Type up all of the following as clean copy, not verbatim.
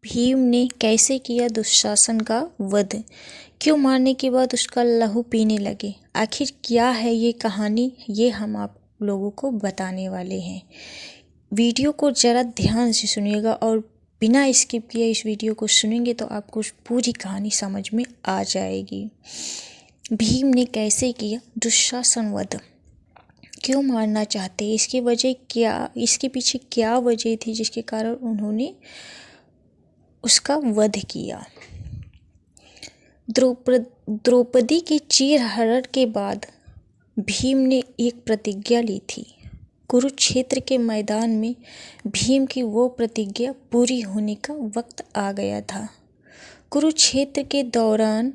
भीम ने कैसे किया दुशासन का वध, क्यों मारने के बाद उसका लहू पीने लगे, आखिर क्या है ये कहानी, ये हम आप लोगों को बताने वाले हैं। वीडियो को ज़रा ध्यान से सुनिएगा और बिना स्किप किए इस वीडियो को सुनेंगे तो आपको पूरी कहानी समझ में आ जाएगी। भीम ने कैसे किया दुशासन वध, क्यों मारना चाहते, इसकी वजह क्या, इसके पीछे क्या वजह थी जिसके कारण उन्होंने उसका वध किया। द्रौपदी के चीरहरण के बाद भीम ने एक प्रतिज्ञा ली थी। कुरुक्षेत्र के मैदान में भीम की वो प्रतिज्ञा पूरी होने का वक्त आ गया था। कुरुक्षेत्र के दौरान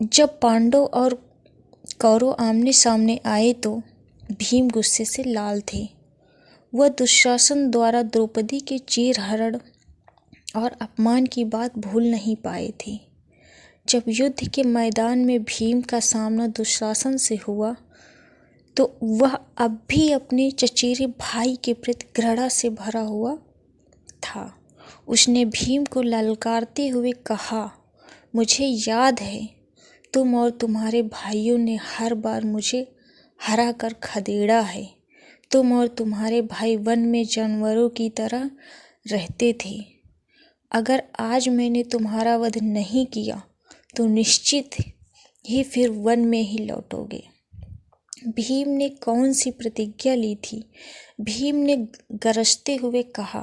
जब पांडव और कौरव आमने सामने आए तो भीम गुस्से से लाल थे। वह दुशासन द्वारा द्रौपदी के चीरहरण और अपमान की बात भूल नहीं पाए थे। जब युद्ध के मैदान में भीम का सामना दुशासन से हुआ तो वह अब भी अपने चचेरे भाई के प्रति घृणा से भरा हुआ था। उसने भीम को ललकारते हुए कहा, मुझे याद है तुम और तुम्हारे भाइयों ने हर बार मुझे हरा कर खदेड़ा है। तुम और तुम्हारे भाई वन में जानवरों की तरह रहते थे। अगर आज मैंने तुम्हारा वध नहीं किया तो निश्चित ही फिर वन में ही लौटोगे। भीम ने कौन सी प्रतिज्ञा ली थी? भीम ने गरजते हुए कहा,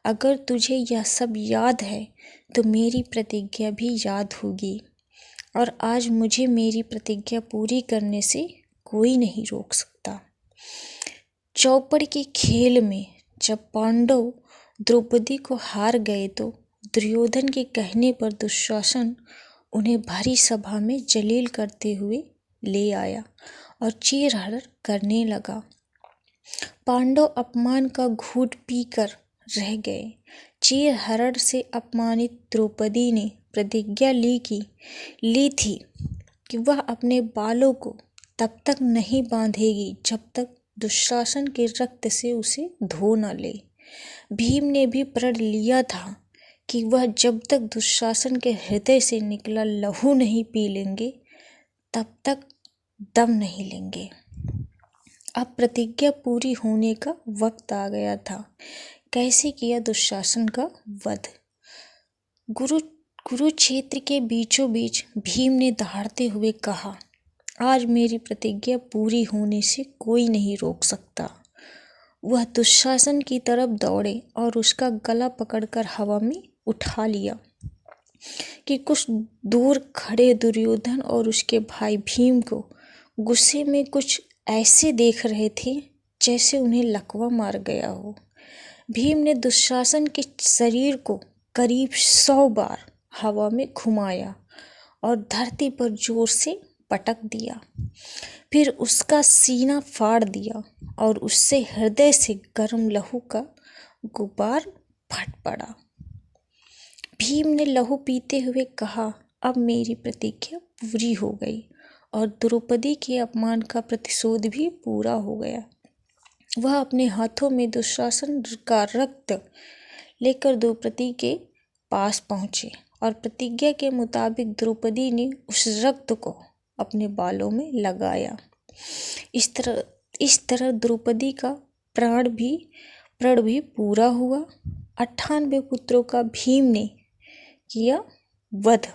अगर तुझे यह सब याद है तो मेरी प्रतिज्ञा भी याद होगी और आज मुझे मेरी प्रतिज्ञा पूरी करने से कोई नहीं रोक सकता। चौपड़ के खेल में जब पांडव द्रौपदी को हार गए तो दुर्योधन के कहने पर दुशासन उन्हें भरी सभा में जलील करते हुए ले आया और चीरहरण करने लगा। पांडव अपमान का घूंट पीकर रह गए। चीरहरण से अपमानित द्रौपदी ने प्रतिज्ञा ली थी कि वह अपने बालों को तब तक नहीं बांधेगी जब तक दुशासन के रक्त से उसे धो न ले। भीम ने भी प्रण लिया था कि वह जब तक दुशासन के हृदय से निकला लहू नहीं पी लेंगे तब तक दम नहीं लेंगे। अब प्रतिज्ञा पूरी होने का वक्त आ गया था। कैसे किया दुशासन का वध? कुरुक्षेत्र के बीचों बीच भीम ने दहाड़ते हुए कहा, आज मेरी प्रतिज्ञा पूरी होने से कोई नहीं रोक सकता। वह दुशासन की तरफ दौड़े और उसका गला पकड़कर हवा में उठा लिया कि कुछ दूर खड़े दुर्योधन और उसके भाई भीम को गुस्से में कुछ ऐसे देख रहे थे जैसे उन्हें लकवा मार गया हो। भीम ने दुशासन के शरीर को करीब 100 बार हवा में घुमाया और धरती पर जोर से पटक दिया। फिर उसका सीना फाड़ दिया और उससे हृदय से गर्म लहू का गुबार फट पड़ा। भीम ने लहू पीते हुए कहा, अब मेरी प्रतिज्ञा पूरी हो गई और द्रौपदी के अपमान का प्रतिशोध भी पूरा हो गया। वह अपने हाथों में दुशासन का रक्त लेकर द्रौपदी के पास पहुँचे और प्रतिज्ञा के मुताबिक द्रौपदी ने उस रक्त को अपने बालों में लगाया। इस तरह द्रौपदी का प्रण भी पूरा हुआ। 98 पुत्रों का भीम ने किया वध।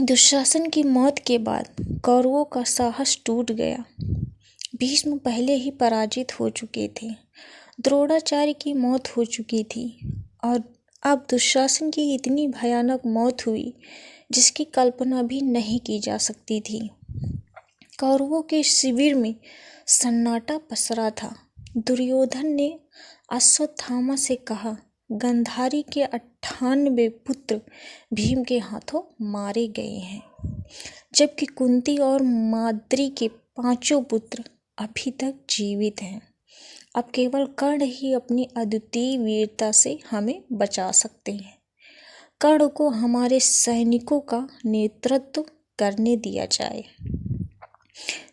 दुशासन की मौत के बाद कौरवों का साहस टूट गया। भीष्म पहले ही पराजित हो चुके थे। द्रोणाचार्य की मौत हो चुकी थी और अब दुशासन की इतनी भयानक मौत हुई जिसकी कल्पना भी नहीं की जा सकती थी। कौरवों के शिविर में सन्नाटा पसरा था। दुर्योधन ने अश्वत्थामा से कहा, गंधारी के 98 पुत्र भीम के हाथों मारे गए हैं, जबकि कुंती और माद्री के 5 पुत्र अभी तक जीवित हैं। अब केवल कर्ण ही अपनी अद्वितीय वीरता से हमें बचा सकते हैं। कर्ण को हमारे सैनिकों का नेतृत्व करने दिया जाए।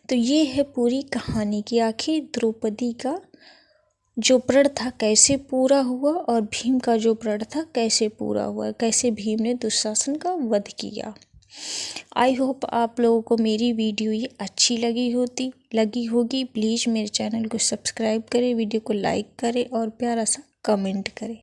तो ये है पूरी कहानी कि आखिर द्रौपदी का जो प्रण था कैसे पूरा हुआ और भीम का जो प्रण था कैसे पूरा हुआ, कैसे भीम ने दुशासन का वध किया। आई होप आप लोगों को मेरी वीडियो ये अच्छी लगी होगी। प्लीज़ मेरे चैनल को सब्सक्राइब करें, वीडियो को लाइक करें और प्यारा सा कमेंट करें।